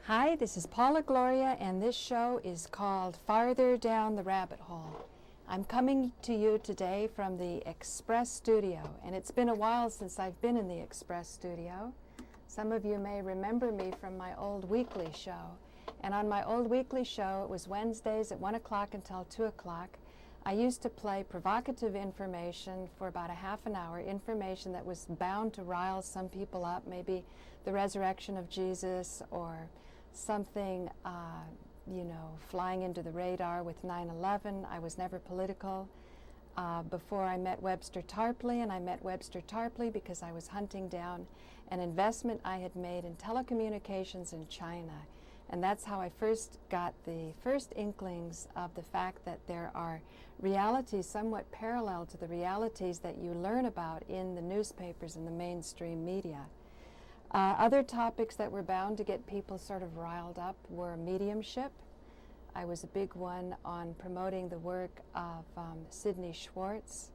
Hi, this is Paula Gloria, and this show is called Farther Down the Rabbit Hole. I'm coming to you today from the Express Studio, and it's been a while since I've been in the Express Studio. Some of you may remember me from my old weekly show. And on my old weekly show, it was Wednesdays at 1 o'clock until 2 o'clock. I used to play provocative information for about a half an hour, information that was bound to rile some people up, maybe the resurrection of Jesus or something, flying into the radar with 9/11. I was never political. Before I met Webster Tarpley, and I met Webster Tarpley because I was hunting down an investment I had made in telecommunications in China. And that's how I first got the first inklings of the fact that there are realities somewhat parallel to the realities that you learn about in the newspapers and the mainstream media. Other topics that were bound to get people sort of riled up were mediumship. I was a big one on promoting the work of Sidney Schwartz,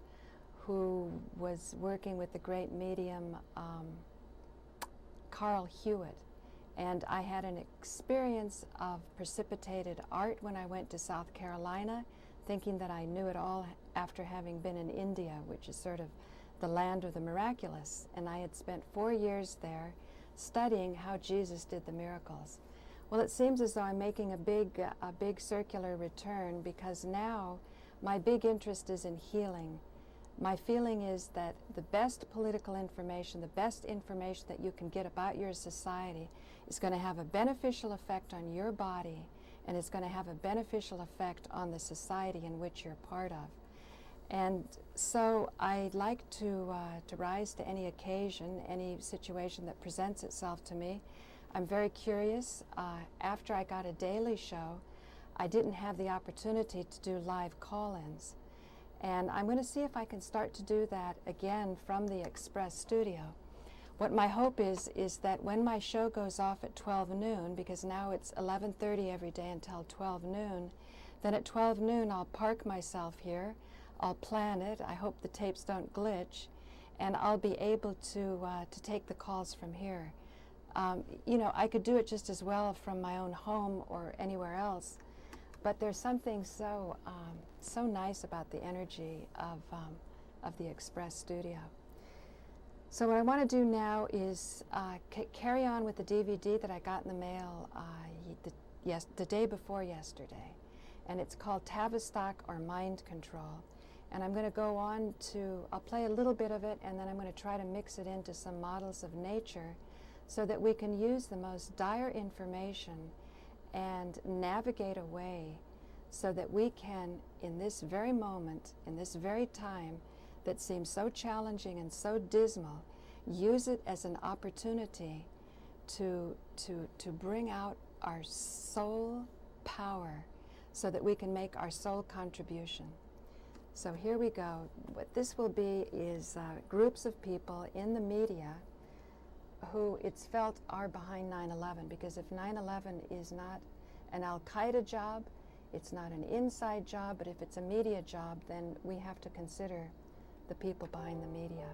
who was working with the great medium Carl Hewitt. And I had an experience of precipitated art when I went to South Carolina, thinking that I knew it all after having been in India, which is sort of the land of the miraculous. And I had spent 4 years there studying how Jesus did the miracles. Well, it seems as though I'm making a big circular return, because now my big interest is in healing. My feeling is that the best political information, the best information that you can get about your society is going to have a beneficial effect on your body, and it's going to have a beneficial effect on the society in which you're part of. And so I'd like to rise to any occasion, any situation that presents itself to me. I'm very curious. After I got a daily show, I didn't have the opportunity to do live call-ins. And I'm going to see if I can start to do that again from the Express Studio. What my hope is that when my show goes off at 12 noon, because now it's 11:30 every day until 12 noon, then at 12 noon I'll park myself here, I'll plan it, I hope the tapes don't glitch, and I'll be able to take the calls from here. I could do it just as well from my own home or anywhere else, but there's something so nice about the energy of the Express Studio. So what I want to do now is carry on with the DVD that I got in the mail the day before yesterday, and it's called Tavistock or Mind Control. And I'm going to go on I'll play a little bit of it, and then I'm going to try to mix it into some models of nature so that we can use the most dire information and navigate a way so that we can, in this very moment, in this very time that seems so challenging and so dismal, use it as an opportunity to bring out our soul power so that we can make our soul contribution. So here we go. What this will be is groups of people in the media who it's felt are behind 9/11, because if 9/11 is not an Al-Qaeda job, it's not an inside job, but if it's a media job, then we have to consider the people behind the media.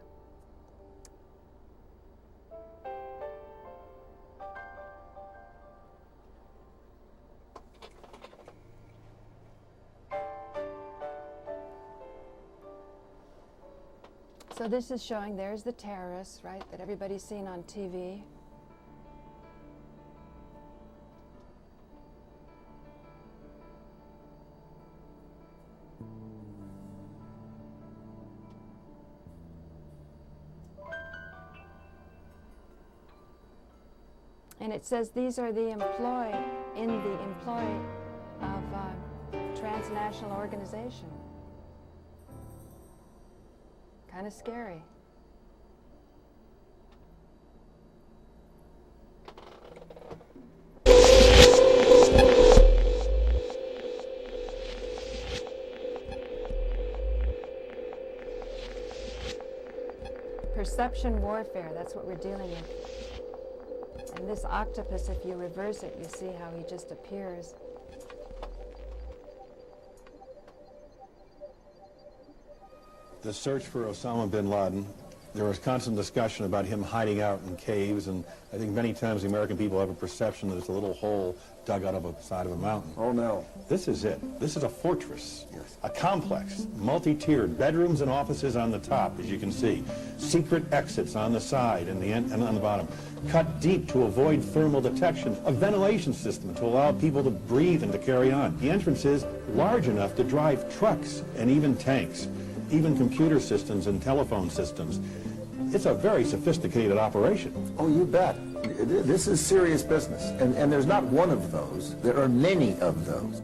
So this is showing, there's the terrorists, right, that everybody's seen on TV. And it says these are the employ of a transnational organization. Kind of scary. Perception warfare, that's what we're dealing with. And this octopus, if you reverse it, you see how he just appears. The search for Osama bin Laden There was constant discussion about him hiding out in caves, and I think many times the American people have a perception that it's a little hole dug out of a side of a mountain. Oh, no. This is it. This is a fortress, Yes. a complex, multi-tiered, bedrooms and offices on the top, as you can see, secret exits on the side and on the bottom, cut deep to avoid thermal detection, a ventilation system to allow people to breathe and to carry on. The entrance is large enough to drive trucks and even tanks, even computer systems and telephone systems. It's a very sophisticated operation. Oh, you bet. This is serious business. And there's not one of those. There are many of those.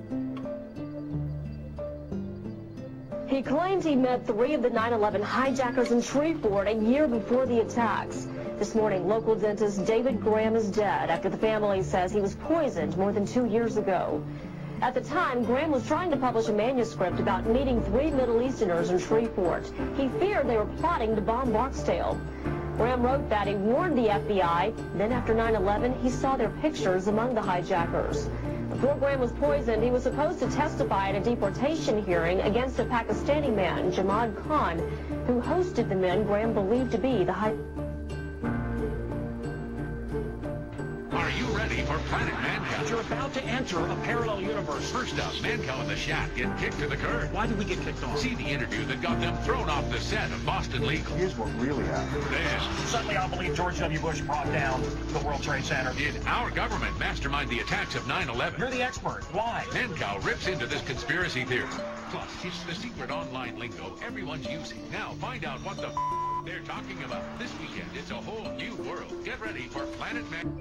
He claimed he met 3 of the 9/11 hijackers in Shreveport a year before the attacks. This morning, local dentist David Graham is dead after the family says he was poisoned more than 2 years ago. At the time, Graham was trying to publish a manuscript about meeting 3 Middle Easterners in Shreveport. He feared they were plotting to bomb Barksdale. Graham wrote that he warned the FBI. Then after 9/11, he saw their pictures among the hijackers. Before Graham was poisoned, he was supposed to testify at a deportation hearing against a Pakistani man, Jamad Khan, who hosted the men Graham believed to be the hijackers. Are you ready for Planet Mancow? You're about to enter a parallel universe. First up, Mancow and the Shack get kicked to the curb. Why did we get kicked off? See the interview that got them thrown off the set of Boston Legal. Here's what really happened. Then, Suddenly I'll believe George W. Bush brought down the World Trade Center. did our government mastermind the attacks of 9/11? You're the expert. Why? Mancow rips into this conspiracy theory. Plus, it's the secret online lingo everyone's using. Now find out what the they're talking about. This weekend, it's a whole new world. Get ready for Planet Mancow.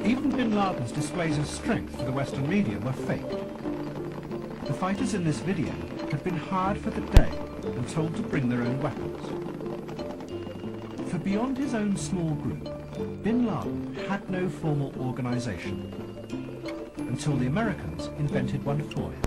Even bin Laden's displays of strength for the Western media were faked. The fighters in this video had been hired for the day and told to bring their own weapons. For beyond his own small group, bin Laden had no formal organization until the Americans invented one for him.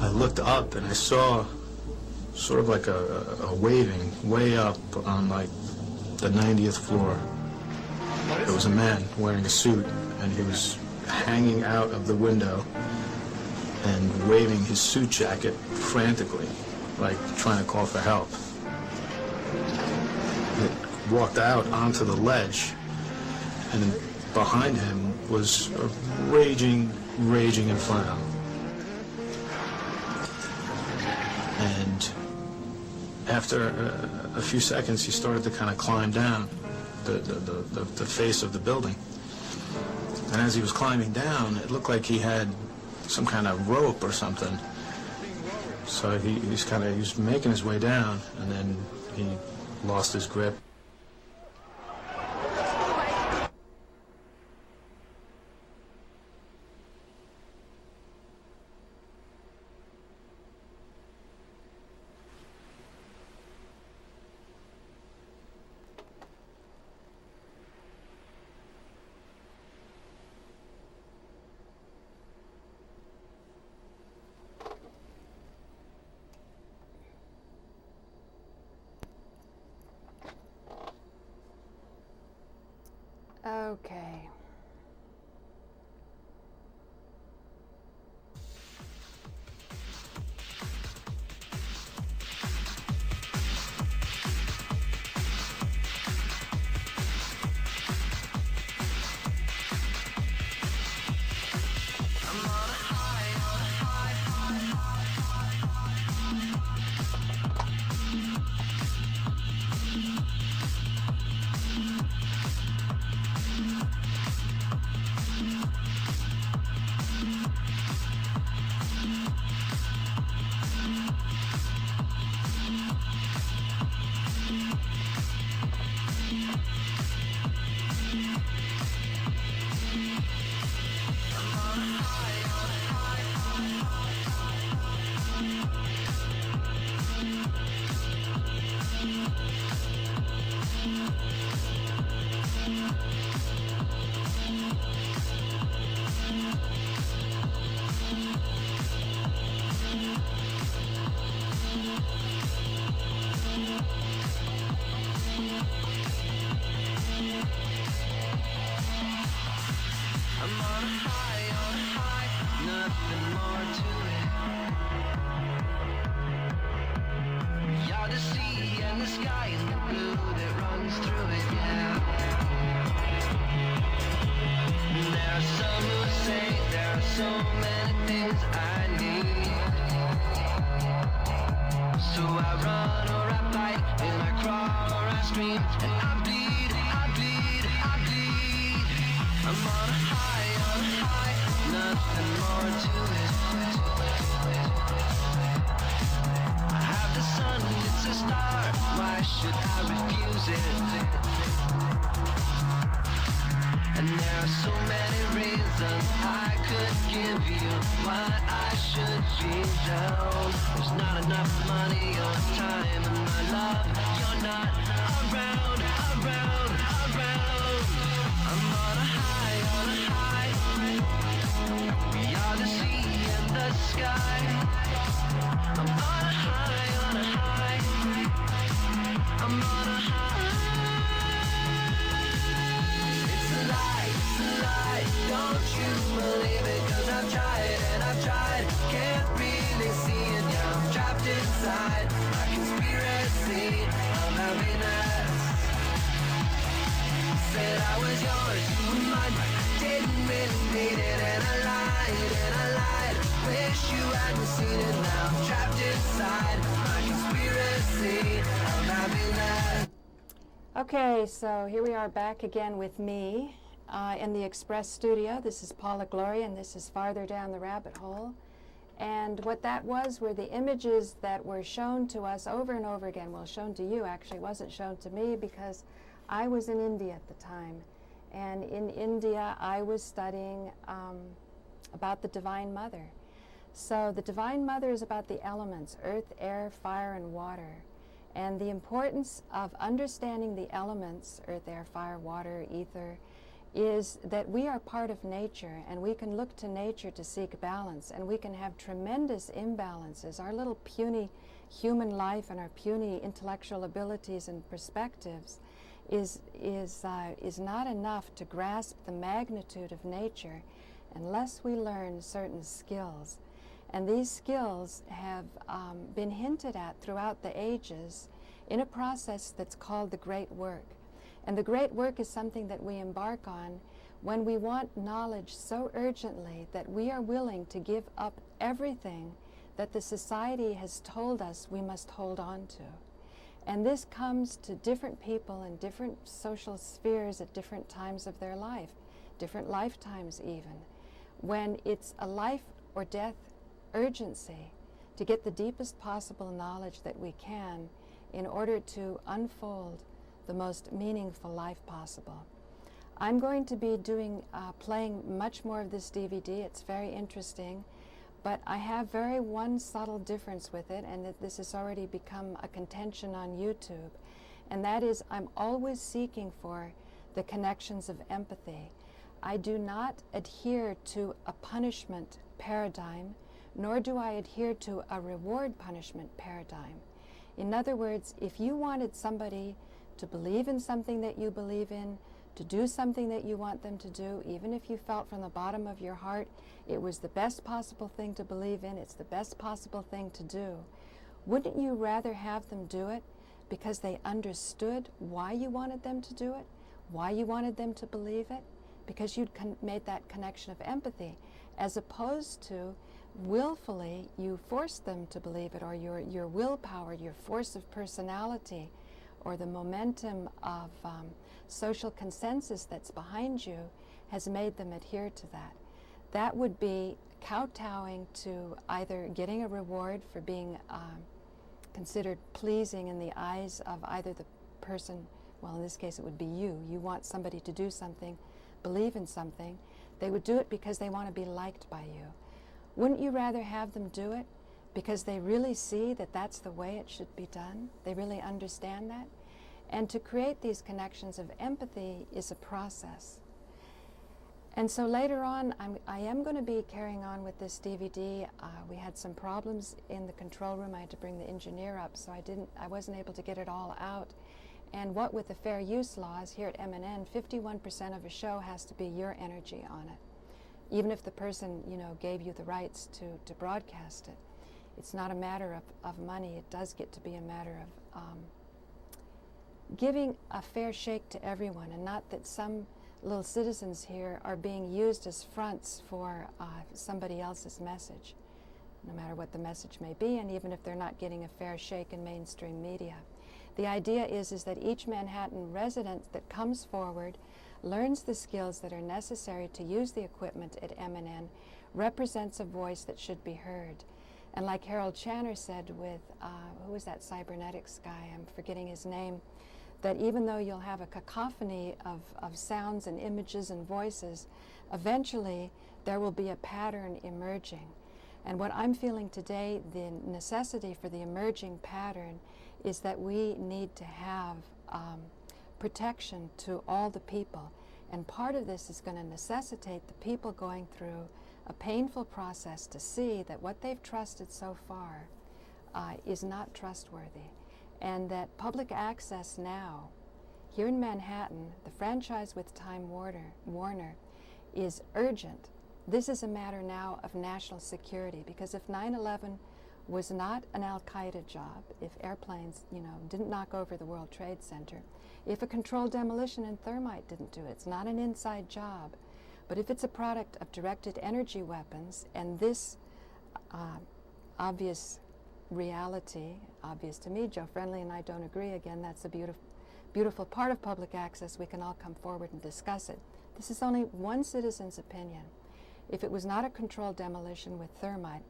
I looked up and I saw sort of like a waving way up on like the 90th floor. There was a man wearing a suit and he was hanging out of the window and waving his suit jacket frantically, like trying to call for help. He walked out onto the ledge and then behind him was a raging inferno. And after a few seconds, he started to kind of climb down the face of the building. And as he was climbing down, it looked like he had some kind of rope or something. So he was making his way down, and then he lost his grip. and I bleed, I bleed, I bleed. I'm on a high, nothing more to it. I have the sun, it's a star, why should I refuse it? And there are so many reasons I could give you why I should be down. There's not enough money or time in my love. You're not around, around, around. I'm on a high. We are the sea and the sky. I'm on a high. I'm on a high. Don't you believe it, 'cause I've tried and I've tried. Can't really see it now, I'm trapped inside my conspiracy of happiness. Said I was yours, you were mine, but I didn't really need it. And I lied, wish you hadn't seen it now. I'm trapped inside my conspiracy of happiness. Okay, so here we are back again with me. In the Express studio. This is Paula Gloria, and this is Farther Down the Rabbit Hole. And what that was were the images that were shown to us over and over again. Well, shown to you, actually. It wasn't shown to me because I was in India at the time. And in India, I was studying about the Divine Mother. So the Divine Mother is about the elements, earth, air, fire, and water. And the importance of understanding the elements, earth, air, fire, water, ether, is that we are part of nature, and we can look to nature to seek balance, and we can have tremendous imbalances. Our little puny human life and our puny intellectual abilities and perspectives is not enough to grasp the magnitude of nature unless we learn certain skills. And these skills have been hinted at throughout the ages in a process that's called the Great Work. And the Great Work is something that we embark on when we want knowledge so urgently that we are willing to give up everything that the society has told us we must hold on to. And this comes to different people in different social spheres at different times of their life, different lifetimes even, when it's a life or death urgency to get the deepest possible knowledge that we can in order to unfold the most meaningful life possible. I'm going to be playing much more of this DVD. It's very interesting, but I have one subtle difference with it, and that this has already become a contention on YouTube, and that is I'm always seeking for the connections of empathy. I do not adhere to a punishment paradigm, nor do I adhere to a reward-punishment paradigm. In other words, if you wanted somebody to believe in something that you believe in, to do something that you want them to do, even if you felt from the bottom of your heart it was the best possible thing to believe in, it's the best possible thing to do, wouldn't you rather have them do it because they understood why you wanted them to do it, why you wanted them to believe it? Because you'd made that connection of empathy, as opposed to willfully you forced them to believe it, or your willpower, your force of personality, or the momentum of social consensus that's behind you has made them adhere to that. That would be kowtowing to either getting a reward for being considered pleasing in the eyes of either the person, well, in this case it would be you. You want somebody to do something, believe in something. They would do it because they want to be liked by you. Wouldn't you rather have them do it because they really see that that's the way it should be done? They really understand that? And to create these connections of empathy is a process. And so later on, I am going to be carrying on with this DVD. We had some problems in the control room. I had to bring the engineer up, so I wasn't able to get it all out. And what with the fair use laws here at MNN, 51% of a show has to be your energy on it, even if the person, gave you the rights to broadcast it. It's not a matter of money. It does get to be a matter of giving a fair shake to everyone, and not that some little citizens here are being used as fronts for somebody else's message, no matter what the message may be, and even if they're not getting a fair shake in mainstream media. The idea is that each Manhattan resident that comes forward, learns the skills that are necessary to use the equipment at M&N, represents a voice that should be heard. And like Harold Channer said with, who was that cybernetics guy, I'm forgetting his name, that even though you'll have a cacophony of sounds and images and voices, eventually there will be a pattern emerging. And what I'm feeling today, the necessity for the emerging pattern, is that we need to have protection to all the people. And part of this is going to necessitate the people going through a painful process to see that what they've trusted so far is not trustworthy. And that public access now, here in Manhattan, the franchise with Time Warner is urgent. This is a matter now of national security, because if 9/11 was not an Al-Qaeda job, if airplanes, didn't knock over the World Trade Center, if a controlled demolition and thermite didn't do it, it's not an inside job. But if it's a product of directed energy weapons, and this obvious reality, obvious to me, Joe Friendly and I don't agree, again, that's a beautiful part of public access, we can all come forward and discuss it. This is only one citizen's opinion. If it was not a controlled demolition with thermite,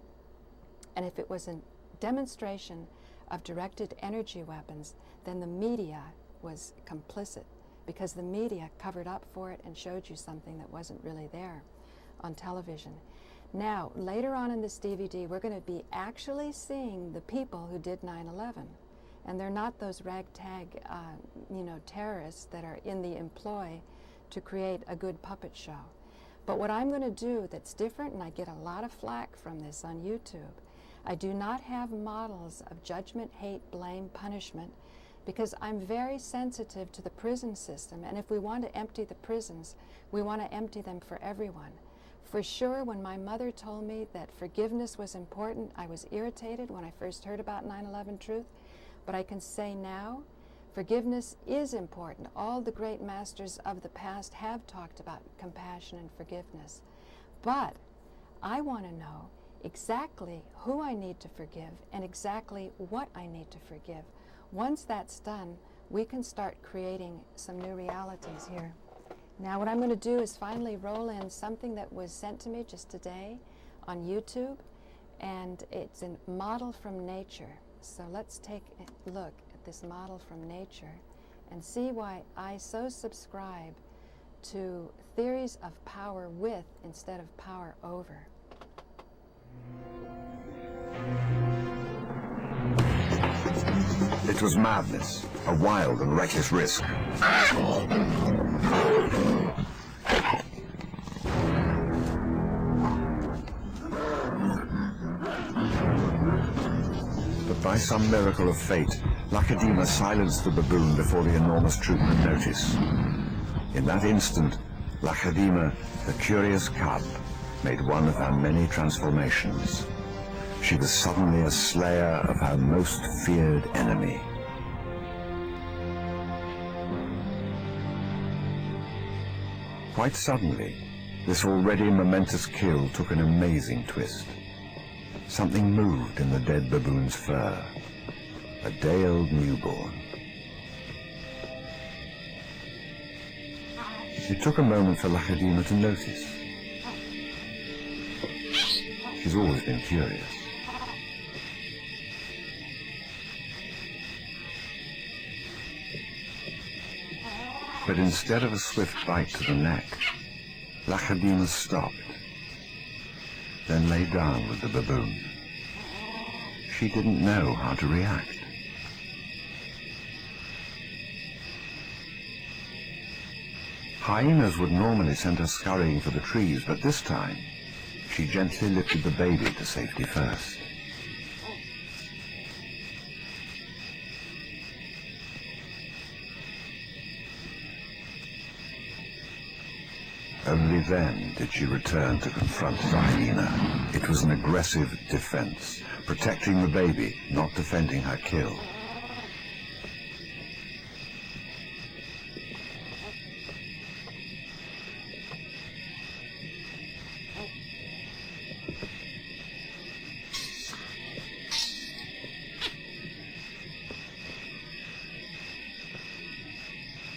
and if it was a demonstration of directed energy weapons, then the media was complicit, because the media covered up for it and showed you something that wasn't really there on television. Now, later on in this DVD, we're going to be actually seeing the people who did 9/11. And they're not those ragtag, terrorists that are in the employ to create a good puppet show. But what I'm going to do that's different, and I get a lot of flack from this on YouTube, I do not have models of judgment, hate, blame, punishment, because I'm very sensitive to the prison system. And if we want to empty the prisons, we want to empty them for everyone. For sure, when my mother told me that forgiveness was important, I was irritated when I first heard about 9/11 truth. But I can say now, forgiveness is important. All the great masters of the past have talked about compassion and forgiveness. But I want to know exactly who I need to forgive and exactly what I need to forgive. Once that's done, we can start creating some new realities here. Now what I'm going to do is finally roll in something that was sent to me just today on YouTube, and it's a model from nature. So let's take a look at this model from nature and see why I so subscribe to theories of power with instead of power over. It was madness, a wild and reckless risk. But by some miracle of fate, Lacedaemon silenced the baboon before the enormous troop could notice. In that instant, Lacedaemon, the curious cub, made one of her many transformations. She was suddenly a slayer of her most feared enemy. Quite suddenly, this already momentous kill took an amazing twist. Something moved in the dead baboon's fur. A day-old newborn. It took a moment for Lacedaemon to notice. She's always been curious. But instead of a swift bite to the neck, Lacedaemon stopped, then lay down with the baboon. She didn't know how to react. Hyenas would normally send her scurrying for the trees, but this time, she gently lifted the baby to safety first. Only then did she return to confront the hyena. It was an aggressive defense, protecting the baby, not defending her kill.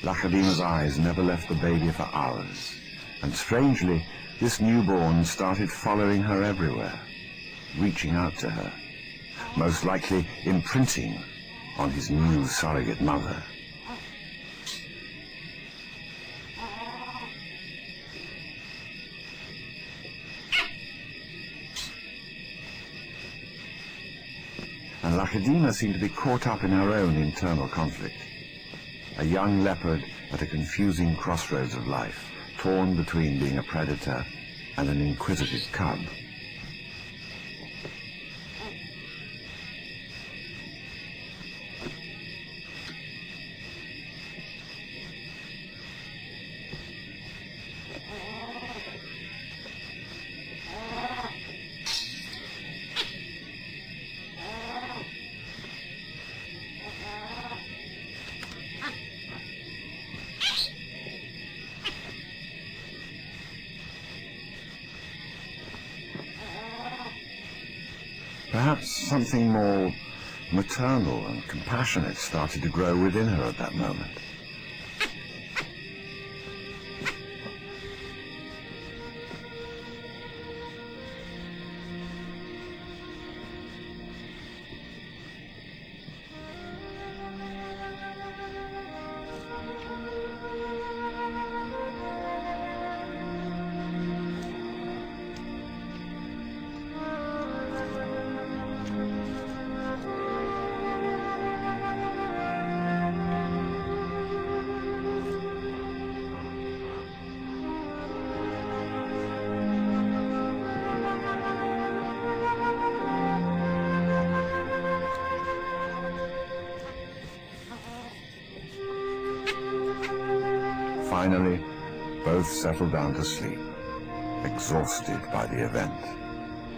Lakhadima's eyes never left the baby for hours, and strangely, this newborn started following her everywhere, reaching out to her, most likely imprinting on his new surrogate mother. And Lakhadima seemed to be caught up in her own internal conflict. A young leopard at a confusing crossroads of life, torn between being a predator and an inquisitive cub. Perhaps something more maternal and compassionate started to grow within her at that moment. Finally, both settled down to sleep, exhausted by the event,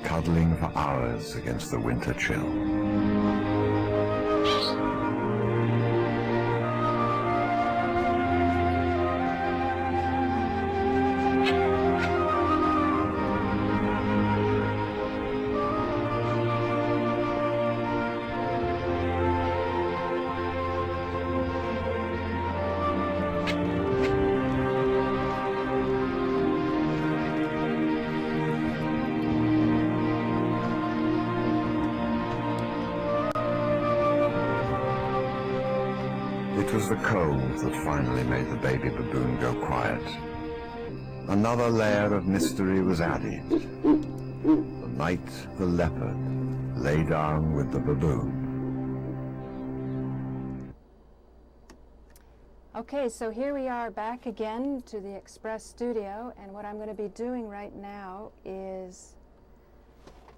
cuddling for hours against the winter chill. It was the cold that finally made the baby baboon go quiet. Another layer of mystery was added. The night the leopard lay down with the baboon. Okay, so here we are back again to the Express Studio, and what I'm going to be doing right now is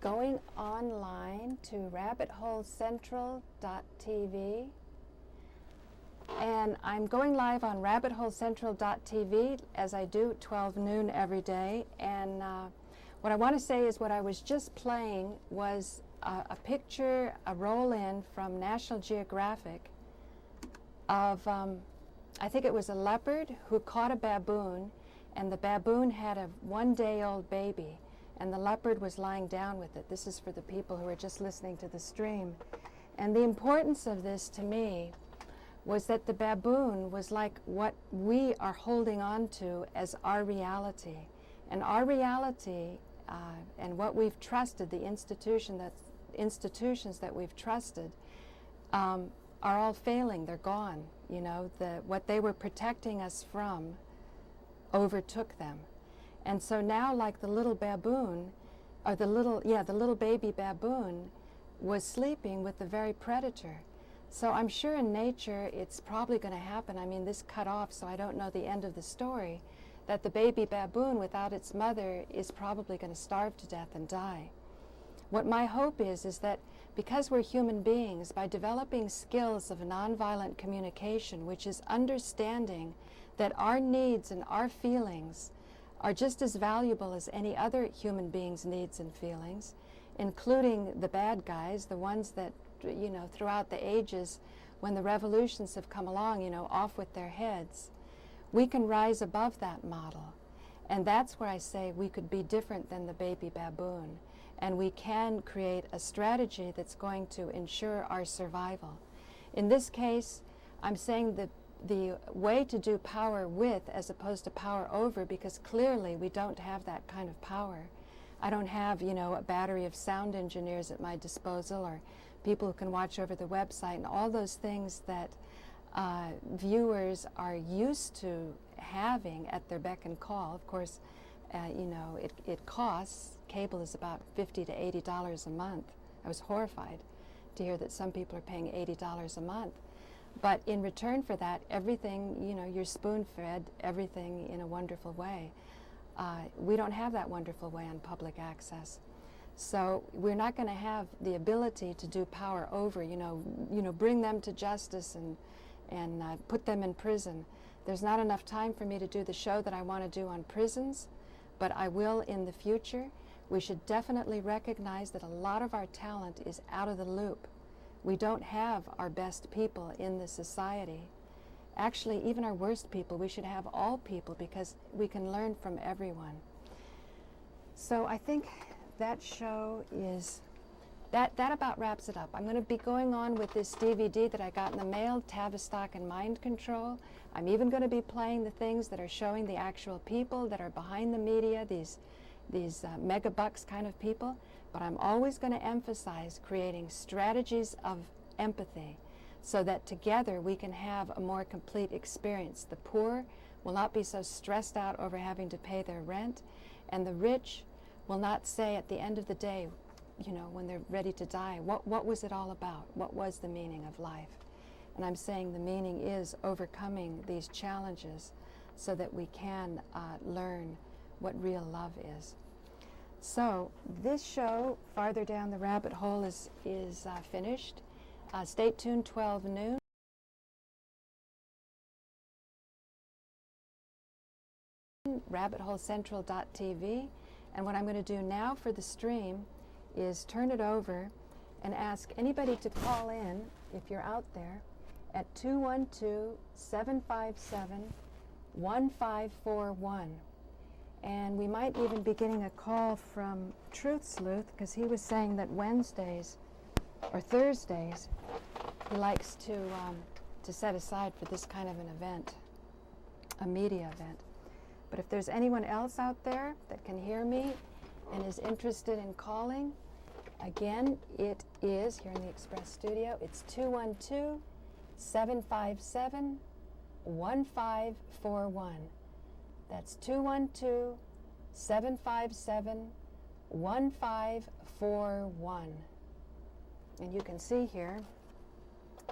going online to rabbitholecentral.tv. And I'm going live on rabbitholecentral.tv as I do at 12 noon every day. And what I want to say is what I was just playing was a picture, a roll-in from National Geographic of, I think it was a leopard who caught a baboon, and the baboon had a one-day-old baby, and the leopard was lying down with it. This is for the people who are just listening to the stream. And the importance of this to me was that the baboon was like what we are holding on to as our reality. And our reality and what we've trusted, the institutions that we've trusted, are all failing. They're gone. You know, what they were protecting us from overtook them. And so now, like the little baboon, or the little baby baboon was sleeping with the very predator. So I'm sure in nature it's probably going to happen. I mean, this cut off, so I don't know the end of the story, that the baby baboon without its mother is probably going to starve to death and die. What my hope is that because we're human beings, by developing skills of nonviolent communication, which is understanding that our needs and our feelings are just as valuable as any other human being's needs and feelings, including the bad guys, the ones that, you know, throughout the ages when the revolutions have come along, you know, off with their heads, we can rise above that model. And that's where I say we could be different than the baby baboon. And we can create a strategy that's going to ensure our survival. In this case, I'm saying the the way to do power with as opposed to power over, because clearly we don't have that kind of power. I don't have, you know, a battery of sound engineers at my disposal, or people who can watch over the website, and all those things that viewers are used to having at their beck and call. Of course, you know, it costs. Cable is about $50 to $80 a month. I was horrified to hear that some people are paying $80 a month. But in return for that, everything, you know, you're spoon-fed everything in a wonderful way. We don't have that wonderful way on public access. So we're not going to have the ability to do power over, you know, bring them to justice and put them in prison. There's not enough time for me to do the show that I want to do on prisons, but I will in the future. We should definitely recognize that a lot of our talent is out of the loop. We don't have our best people in the society. Actually, even our worst people, we should have all people, because we can learn from everyone. So I think that show is, that about wraps it up. I'm going to be going on with this DVD that I got in the mail, Tavistock and Mind Control. I'm even going to be playing the things that are showing the actual people that are behind the media, these mega bucks kind of people. But I'm always going to emphasize creating strategies of empathy so that together we can have a more complete experience. The poor will not be so stressed out over having to pay their rent, and the rich will not say at the end of the day, you know, when they're ready to die, what was it all about? What was the meaning of life? And I'm saying the meaning is overcoming these challenges so that we can learn what real love is. So this show, Farther Down the Rabbit Hole, is finished. Stay tuned, 12 noon. rabbitholecentral.tv. And what I'm going to do now for the stream is turn it over and ask anybody to call in, if you're out there, at 212-757-1541. And we might even be getting a call from Truth Sleuth, because he was saying that Wednesdays or Thursdays he likes to set aside for this kind of an event, a media event. But if there's anyone else out there that can hear me and is interested in calling, again, it is here in the Express Studio. It's 212-757-1541. That's 212-757-1541. And you can see here,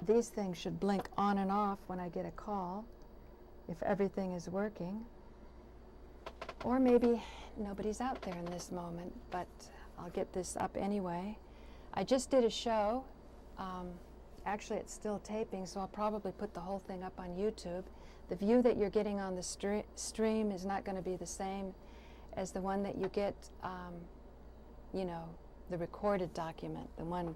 these things should blink on and off when I get a call, if everything is working. Or maybe nobody's out there in this moment, but I'll get this up anyway. I just did a show. Actually, it's still taping, so I'll probably put the whole thing up on YouTube. The view that you're getting on the stream is not going to be the same as the one that you get, you know, the recorded document, the one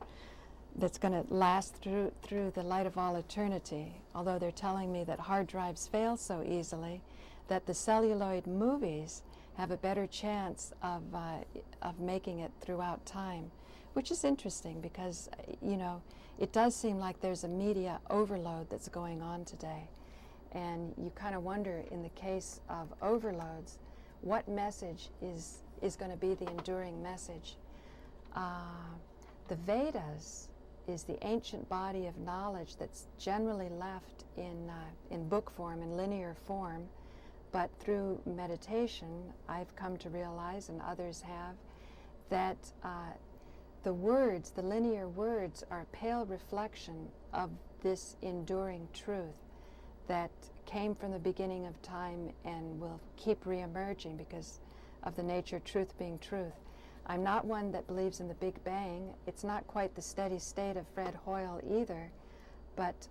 that's going to last through the light of all eternity. Although they're telling me that hard drives fail so easily, that the celluloid movies have a better chance of making it throughout time, which is interesting because, you know, it does seem like there's a media overload that's going on today. And you kind of wonder, in the case of overloads, what message is going to be the enduring message. The Vedas is the ancient body of knowledge that's generally left in book form, in linear form, but through meditation, I've come to realize, and others have, that the words, the linear words, are a pale reflection of this enduring truth that came from the beginning of time and will keep re-emerging because of the nature of truth being truth. I'm not one that believes in the Big Bang. It's not quite the steady state of Fred Hoyle either, but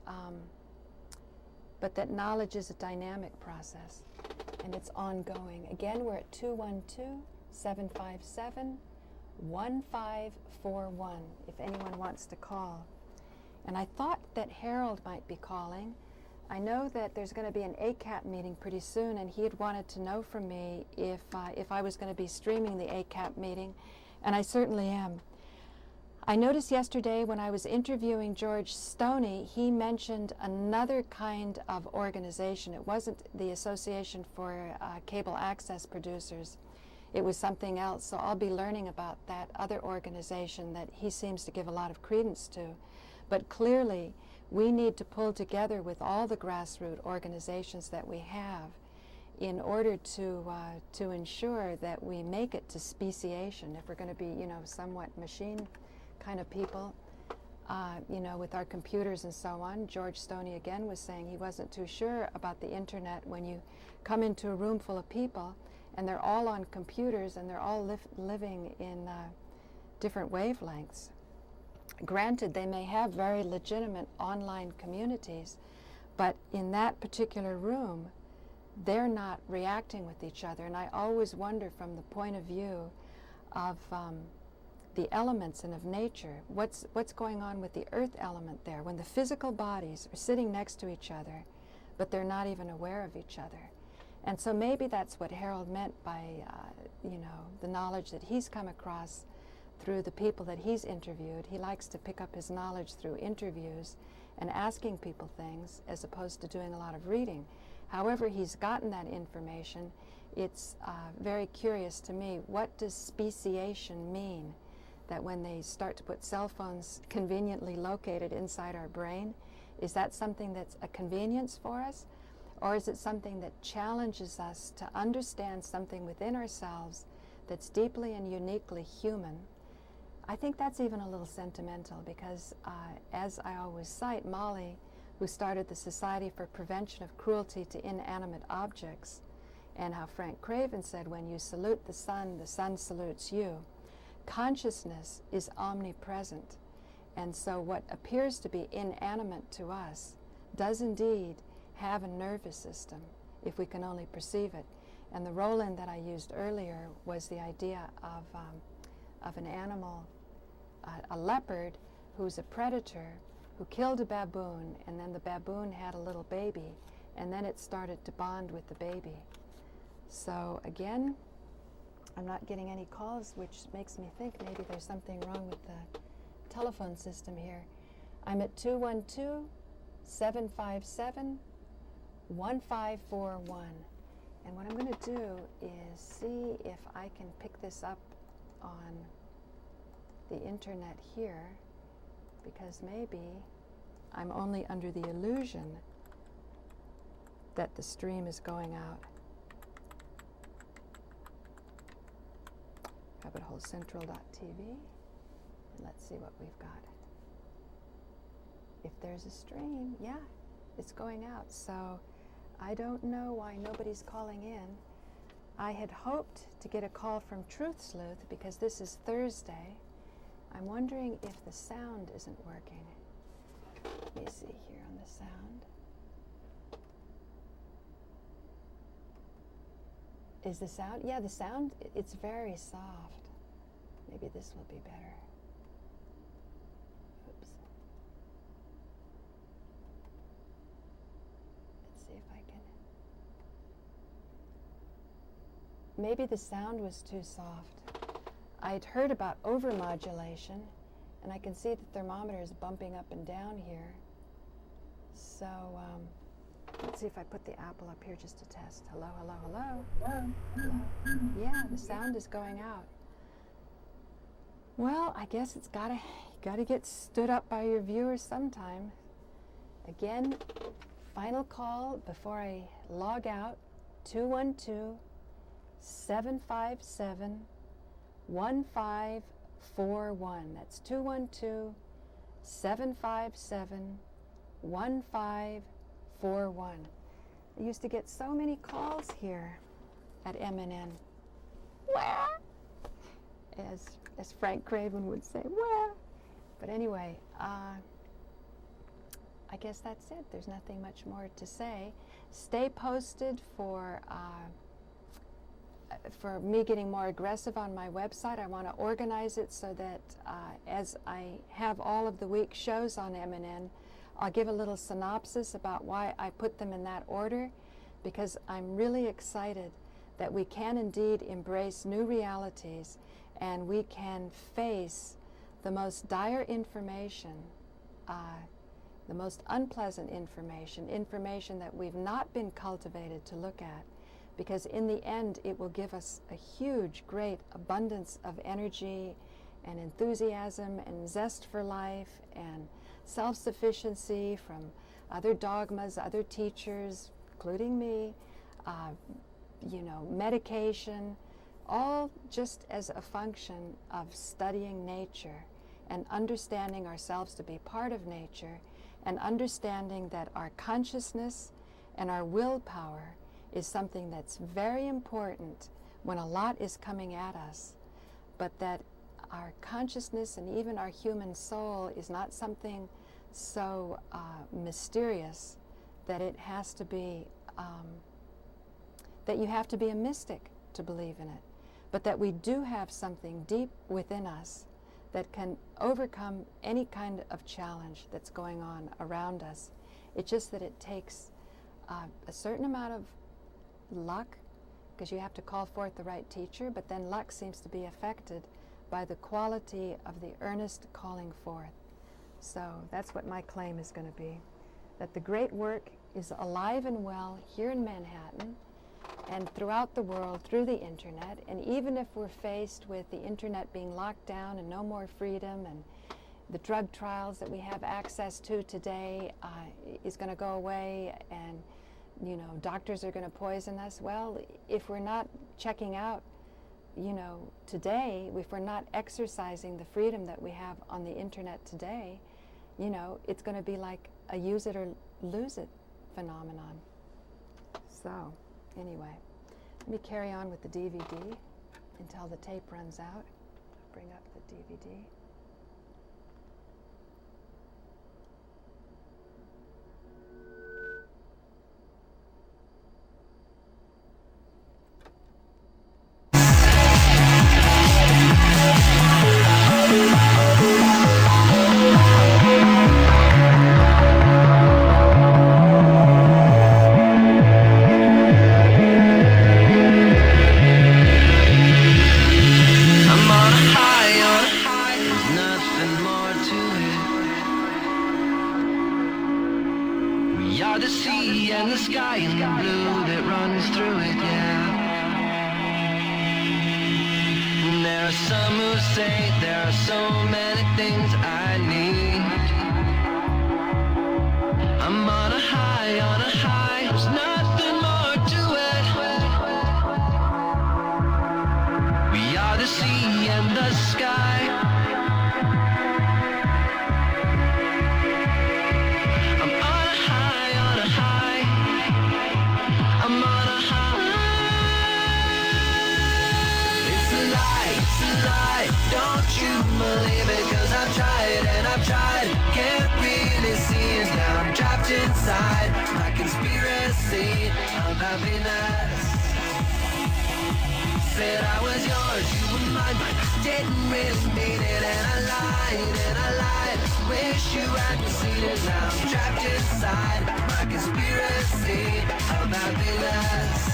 that knowledge is a dynamic process and it's ongoing. Again, we're at 212-757-1541 if anyone wants to call. And I thought that Harold might be calling. I know that there's going to be an ACAP meeting pretty soon, and he had wanted to know from me if I was going to be streaming the ACAP meeting, and I certainly am. I noticed yesterday when I was interviewing George Stoney, he mentioned another kind of organization. It wasn't the Association for Cable Access Producers. It was something else, so I'll be learning about that other organization that he seems to give a lot of credence to. But clearly, we need to pull together with all the grassroots organizations that we have in order to ensure that we make it to speciation. If we're going to be, you know, somewhat machine kind of people, you know, with our computers and so on. George Stoney again was saying he wasn't too sure about the internet when you come into a room full of people and they're all on computers and they're all living in different wavelengths. Granted, they may have very legitimate online communities, but in that particular room, they're not reacting with each other. And I always wonder from the point of view of the elements and of nature, what's going on with the earth element there when the physical bodies are sitting next to each other, but they're not even aware of each other. And so maybe that's what Harold meant by, you know, the knowledge that he's come across through the people that he's interviewed. He likes to pick up his knowledge through interviews and asking people things as opposed to doing a lot of reading. However he's gotten that information, it's very curious to me. What does speciation mean? That when they start to put cell phones conveniently located inside our brain, is that something that's a convenience for us? Or is it something that challenges us to understand something within ourselves that's deeply and uniquely human? I think that's even a little sentimental because, as I always cite, Molly, who started the Society for Prevention of Cruelty to Inanimate Objects, and how Frank Craven said, when you salute the sun salutes you. Consciousness is omnipresent, and so what appears to be inanimate to us does indeed have a nervous system, if we can only perceive it. And the roll-in that I used earlier was the idea of an animal, a leopard who's a predator who killed a baboon, and then the baboon had a little baby, and then it started to bond with the baby. So again, I'm not getting any calls, which makes me think maybe there's something wrong with the telephone system here. I'm at 212-757-1541. And what I'm going to do is see if I can pick this up on the internet here, because maybe I'm only under the illusion that the stream is going out. abutholcentral.tv, and let's see what we've got. If there's a stream, yeah, it's going out. So I don't know why nobody's calling in. I had hoped to get a call from Truth Sleuth because this is Thursday. I'm wondering if the sound isn't working. Let me see here on the sound. Is the sound? Yeah, the sound, it's very soft. Maybe this will be better. Oops. Let's see if I can. Maybe the sound was too soft. I'd heard about overmodulation, and I can see the thermometer is bumping up and down here. So, let's see if I put the Apple up here just to test. Hello, hello, hello. Hello, hello. Yeah, the sound is going out. Well, I guess it's gotta get stood up by your viewers sometime. Again, final call before I log out, 212-757-1541. That's 212-757-1541. I used to get so many calls here at MNN. Where? As Frank Craven would say, where? But anyway, I guess that's it. There's nothing much more to say. Stay posted for me getting more aggressive on my website. I want to organize it so that as I have all of the week's shows on MNN, I'll give a little synopsis about why I put them in that order, because I'm really excited that we can indeed embrace new realities and we can face the most dire information, the most unpleasant information, information that we've not been cultivated to look at, because in the end it will give us a huge, great abundance of energy and enthusiasm and zest for life and self-sufficiency from other dogmas, other teachers, including me, medication, all just as a function of studying nature and understanding ourselves to be part of nature, and understanding that our consciousness and our willpower is something that's very important when a lot is coming at us, but that our consciousness and even our human soul is not something so mysterious that it has to be, that you have to be a mystic to believe in it, but that we do have something deep within us that can overcome any kind of challenge that's going on around us. It's just that it takes a certain amount of luck, because you have to call forth the right teacher, but then luck seems to be affected by the quality of the earnest calling forth. So that's what my claim is going to be, that the great work is alive and well here in Manhattan and throughout the world through the internet. And even if we're faced with the internet being locked down and no more freedom, and the drug trials that we have access to today is going to go away, and doctors are going to poison us, well, if we're not checking out today, if we're not exercising the freedom that we have on the internet today, it's going to be like a use it or lose it phenomenon. So anyway, let me carry on with the DVD until the tape runs out. I'll bring up the DVD. Inside my conspiracy of happiness, said I was yours, you were mine, but didn't really mean it, and I lied, wish you hadn't seen it. Now I'm trapped inside my conspiracy of happiness.